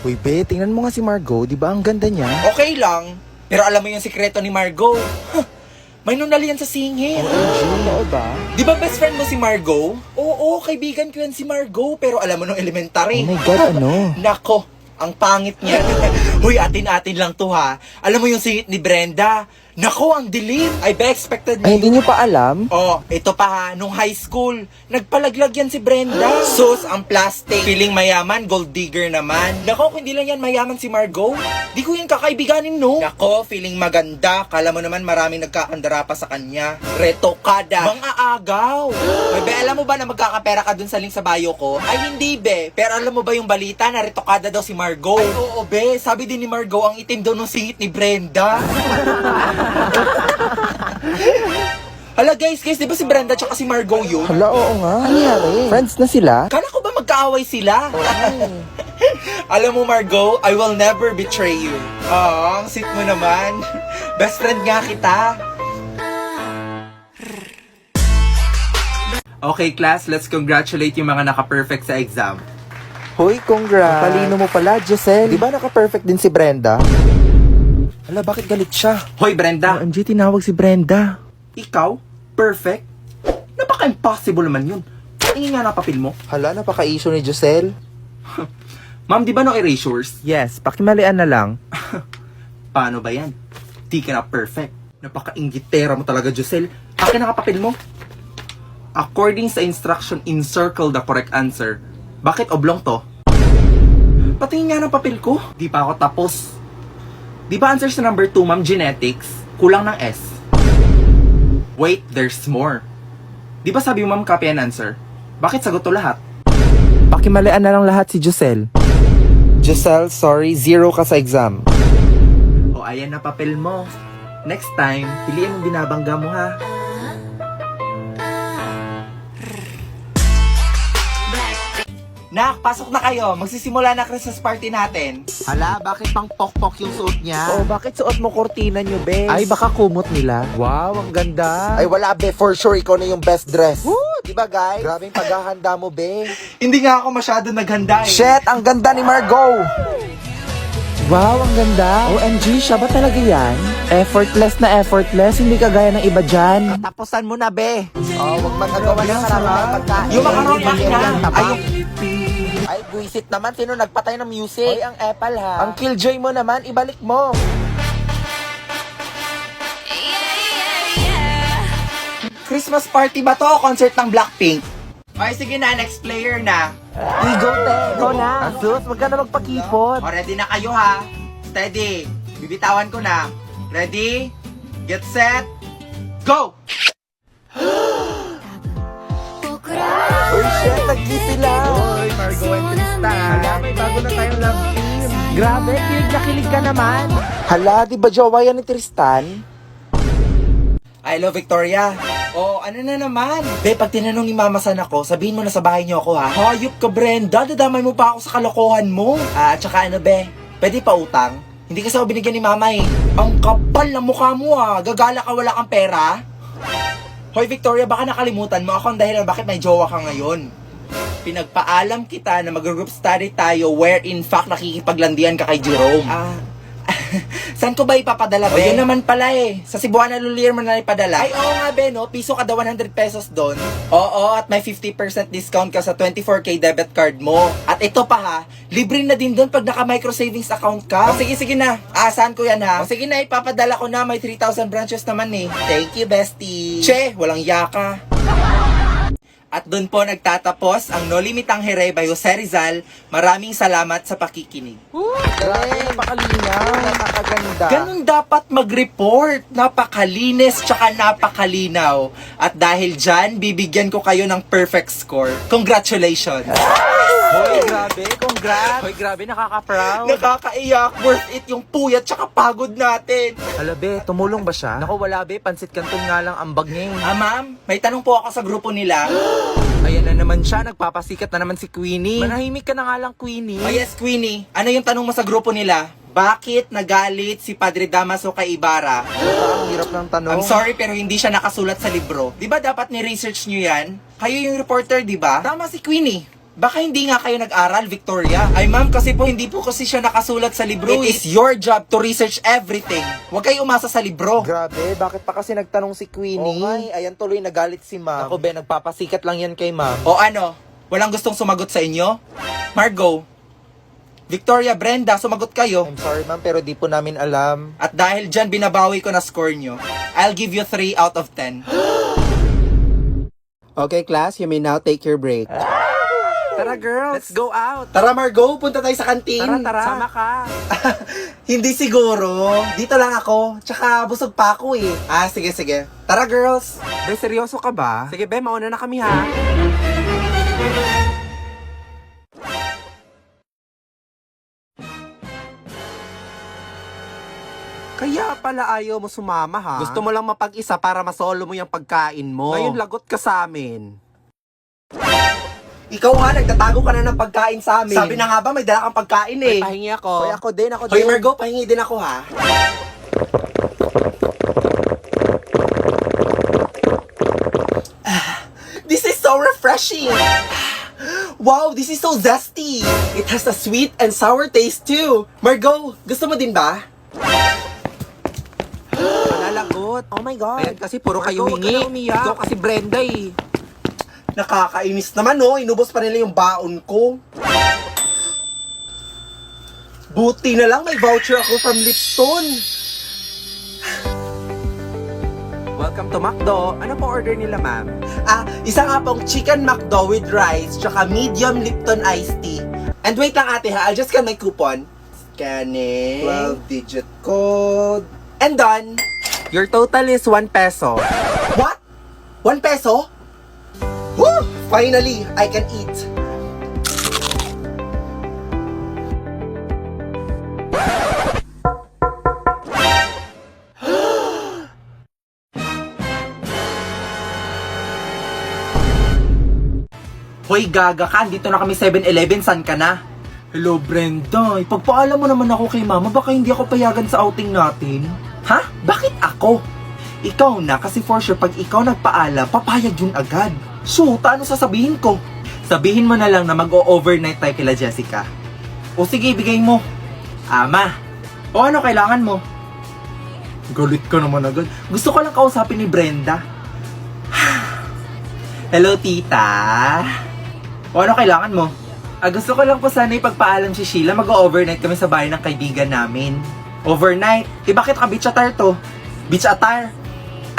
Uy, be, tingnan mo nga si Margot. Di ba ang ganda niya? Okay lang. Pero alam mo yung sikreto ni Margot? May nunal yan sa singit. Oo ba? Di ba best friend mo si Margot? Oo, kaibigan ko yan si Margot. Pero alam mo nung elementary. Oh my God, ano? Nako, ang pangit niya. Huy, atin-atin lang to ha. Alam mo yung singit ni Brenda? Nako, ang dilim. I be expected Ay, hindi nyo pa alam? Oh, ito pa ha, nung high school, nagpalaglag yan si Brenda. Sus, ang plastic. Feeling mayaman, gold digger naman. Nako, kung hindi lang yan mayaman si Margot, di ko yan kakaibiganin, no? Nako, feeling maganda. Kala mo naman maraming nagkakandara pa sa kanya. Retokada. Mga agaw. Ay, be, alam mo ba na magkakapera ka dun sa link sa bio ko? Ay, hindi, be. Pero alam mo ba yung balita na retokada daw si Margot? Ay, oo, be. Sabi din ni Margot, ang itim daw nung singit ni Brenda. Hala guys, di ba si Brenda tsaka si Margot yun? Hala, oo nga. Ano nangyari? Friends na sila? Kala ko ba magkaaway sila? Alam mo Margot, I will never betray you. Ang sweet mo naman. Best friend nga kita. Okay class, let's congratulate yung mga naka-perfect sa exam. Hoy, congrats. Talino mo pala, Giselle. Di ba naka-perfect din si Brenda? Hala, bakit galit siya? Hoy Brenda, OMG, tinawag si Brenda. ikaw? Perfect? Napaka-impossible naman yun. Tingin nga na papel mo. Hala, napaka-issue ni Giselle. Ma'am, di ba no erasures? Yes, pakimalian na lang. Paano ba yan? Di ka na perfect. Napaka-inggitera mo talaga, Giselle. Akin na papel mo. According sa instruction, encircle the correct answer. Bakit oblong to? Patingin nga ng papel ko. Di pa ako tapos. Di ba answer sa number 2, ma'am, genetics? Kulang ng S. Wait, there's more. Di ba sabi mo, ma'am, copy and answer? Bakit sagot to lahat? Pakimalian na lang lahat si Giselle. Giselle, sorry, 0 ka sa exam. O, ayan na papel mo. Next time, piliin mo binabangga mo, ha? Nak, pasok na kayo. Magsisimula na Christmas party natin. Hala, bakit pang pok-pok yung suot niya? Oh, bakit suot mo kortina nyo, be? Ay, baka kumot nila. Wow, ang ganda. Ay, wala, be. For sure, ikaw na yung best dress. Woo! Di ba, guys? Grabing paghahanda mo, be. Hindi nga ako masyado naghanda eh. Shit, ang ganda ni Margot. Wow, ang ganda. OMG, siya ba talaga yan? Effortless na effortless, hindi kagaya ng iba dyan. Tapusan mo na, be. Oh, wag magagawa na marami ng pagkain. Yung macaron pa na. Ay, buisit naman. Sino nagpatay ng music? Hoy, ang epal ha. Ang killjoy mo naman, ibalik mo. Christmas party ba to o concert ng Blackpink? Ay, sige na, next player na. Ego, te. Ikaw na. Asus, wag ka na magpakipot. O, ready na kayo ha. Steady. Bibitawan ko na. Ready? Get set. Go! Uy, shit, nag-kiss sila. Hoy, Margot and Tristan. Hala, may bago na tayong love team. Grabe, kilig na kilig ka naman. Hala, di ba jowa yan ni Tristan? I love Victoria. Oh, ano na naman? Be, pag tinanong ni Mama San ako, sabihin mo na sa bahay niyo ako ha. Hayop ka, Brenda. Dadamay mo pa ako sa kalokohan mo. Tsaka ano, be? Pwede pa utang? Hindi kasi ako binigyan ni Mama eh. Ang kapal ng mukha mo ha. Gagala ka, wala kang pera. Hoy, Victoria, baka nakalimutan mo ako ang dahilan bakit may jowa ka ngayon. Pinagpaalam kita na mag-group study tayo where in fact nakikipaglandian ka kay Jerome. Saan ko ba ipapadala, be? Yun naman pala eh. Sa Cebuana Lulier mo na ipadala. Ay, oo nga, be, no? Piso kada 100 pesos doon. Oo, at may 50% discount ka sa 24K debit card mo. At ito pa ha, libre na din doon pag naka-micro savings account ka. O, sige na. Saan ko yan ha? O, sige na, ipapadala ko na. May 3,000 branches naman eh. Thank you, bestie. Che, walang yaka. At doon po nagtatapos ang No Limitang Here by Jose Rizal. Maraming salamat sa pakikinig. Grabe, napakalinaw. Napakaganda. Ganun dapat mag-report. Napakalinis tsaka napakalinaw. At dahil dyan, bibigyan ko kayo ng perfect score. Congratulations! Hoy, grabe, congrats. Hoy, grabe, nakaka-proud. Nakakaiyak. Worth it yung puyat tsaka pagod natin. Hala, be, tumulong ba siya? Naku, wala, be. Pansit Canton nga lang ang bag niya. Ma'am, may tanong po ako sa grupo nila. Ayan na naman siya, nagpapasikat na naman si Queenie. Manahimik ka na nga lang, Queenie. Oh yes, Queenie. Ano yung tanong mo sa grupo nila? Bakit nagalit si Padre Damaso kay Ibarra? Ang hirap ng tanong. I'm sorry pero hindi siya nakasulat sa libro. Di ba dapat ni-research nyo yan? Kayo yung reporter, di ba? Tama si Queenie. Baka hindi nga kayo nag-aral, Victoria. Ay ma'am, kasi po hindi po kasi siya nakasulat sa libro. It is your job to research everything. Huwag kayo umasa sa libro. Grabe, bakit pa kasi nagtanong si Queenie? Oo nga, ayan tuloy nagalit si ma'am. Ako, be, nagpapasikat lang yan kay ma'am. O ano, walang gustong sumagot sa inyo? Margo, Victoria, Brenda, sumagot kayo. I'm sorry ma'am, pero di po namin alam. At dahil dyan binabawi ko na score nyo, I'll give you 3 out of 10. Okay, class, you may now take your break. Tara girls, let's go out. Tara Margo, punta tayo sa kantin. Tara. Sama ka. Hindi siguro. Dito lang ako. Tsaka busog pa ako eh. Sige. Tara girls. Be, seryoso ka ba? Sige be, mauna na kami ha. Kaya pala ayaw mo sumama ha? Gusto mo lang mapag-isa para masolo mo yung pagkain mo. Ngayon lagot ka sa amin. Ikaw nga, nagtatago ka na ng pagkain sa amin. Sabi na nga ba, may dala kang pagkain eh. Pahingi ako. Hoy, ako din. Hoy Margo, pahingi din ako ha. This is so refreshing. Wow, this is so zesty. It has a sweet and sour taste too. Margo, gusto mo din ba? Nalagot. Oh my God. Ayan kasi puro kayo Margo, hingi. huwag ka na umiyak. Ikaw kasi Brenda eh. Nakakainis naman no, inubos pa nila yung baon ko. Buti na lang may voucher ako from Lipton. Welcome to McDo. Ano po order nila, ma'am? Isa nga pong chicken McDo with rice, tsaka medium Lipton iced tea. And wait lang ate ha, I'll just scan my coupon. Scanning. 12-digit code. And done. Your total is 1 peso. What? 1 peso? Woo! Finally, I can eat. Hoy, gaga ka. Dito na kami 7-Eleven. San ka na? Hello, Brenda. Ipagpaalam mo naman ako kay mama. Baka hindi ako payagan sa outing natin. Ha? Bakit ako? Ikaw na. Kasi for sure, pag ikaw nagpaalam, papayag yun agad. Shoot, ano sasabihin ko? Sabihin mo na lang na mag-o-overnight tayo kila Jessica. O sige, bigay mo. Ama. O ano kailangan mo? Galit ka naman agad. Gusto ko lang kausapin ni Brenda. Hello, tita. O ano kailangan mo? Gusto ko lang po sana ipagpaalam si Sheila. Mag-overnight kami sa bahay ng kaibigan namin. Overnight? Bakit ka beach attire to? Beach attire?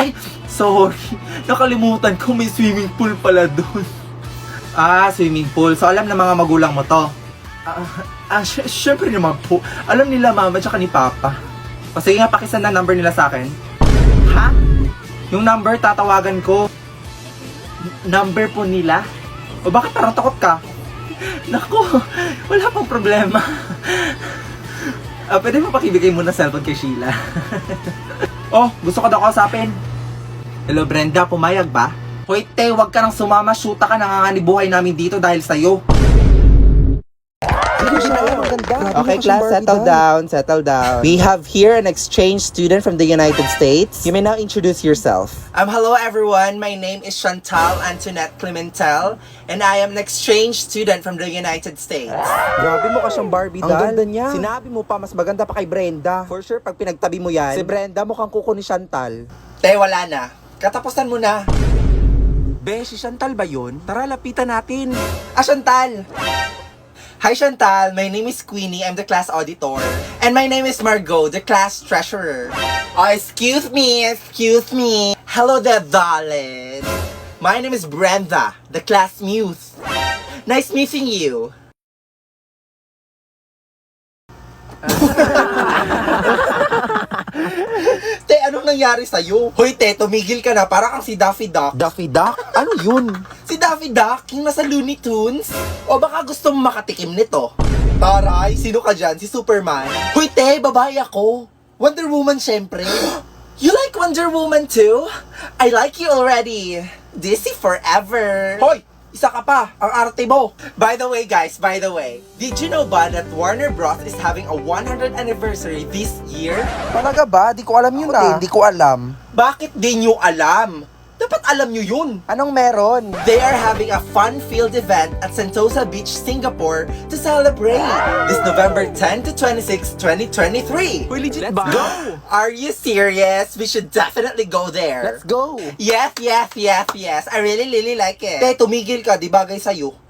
Ay, sorry. Nakalimutan ko may swimming pool pala doon. Swimming pool. So alam na mga magulang mo to? Syempre naman po. Alam nila mama tsaka ni papa. O sige nga, pakisan na number nila sa akin. Ha? Yung number tatawagan ko. Number po nila? O bakit parang takot ka? Naku, wala pong problema. Pwede mo pakibigay muna cellphone kay Sheila. Oh, gusto ko daw kausapin. Hello Brenda, pumayag ba? Hoy te, wag ka nang sumama. Shoota ka, nanganganib buhay namin dito dahil sa'yo. Okay, class, settle down. We have here an exchange student from the United States. You may now introduce yourself. Hello everyone, my name is Chantal Antoinette Clementel and I am an exchange student from the United States. Grabe mo ka siyang Barbie Ang doll. ganda niya. Sinabi mo pa, mas maganda pa kay Brenda. For sure, pag pinagtabi mo yan, si Brenda mukhang kuko ni Chantal. Te, wala na. Katapusan mo na. Be, si Chantal ba yun? Tara, lapitan natin. Chantal! Hi Chantal, my name is Queenie, I'm the class auditor. And my name is Margot, the class treasurer. Excuse me. Hello there, darling. My name is Brenda, the class muse. Nice meeting you. Te, anong nangyari sa'yo? Hoy, te, tumigil ka na. Para kang si Daffy Duck. Daffy Duck? Ano yun? Si Daffy Duck, yung nasa Looney Tunes? O baka gusto mo makatikim nito? Taray, sino ka dyan? Si Superman? Hoy, te, babae ako. Wonder Woman, syempre. You like Wonder Woman too? I like you already. DC forever. Hoy! Isa ka pa, ang arte mo. By the way, guys, did you know ba that Warner Bros. Is having a 100th anniversary this year? Talaga ba? Di ko alam yun Hindi ko alam. Bakit di nyo alam? The Dapat alam nyo yun. Anong meron? They are having a fun-filled event at Sentosa Beach, Singapore to celebrate this November 10 to 26, 2023. Uy, legit ba? Are you serious? We should definitely go there. Let's go! Yes. I really like it. Te, tumigil ka, di bagay sa'yo.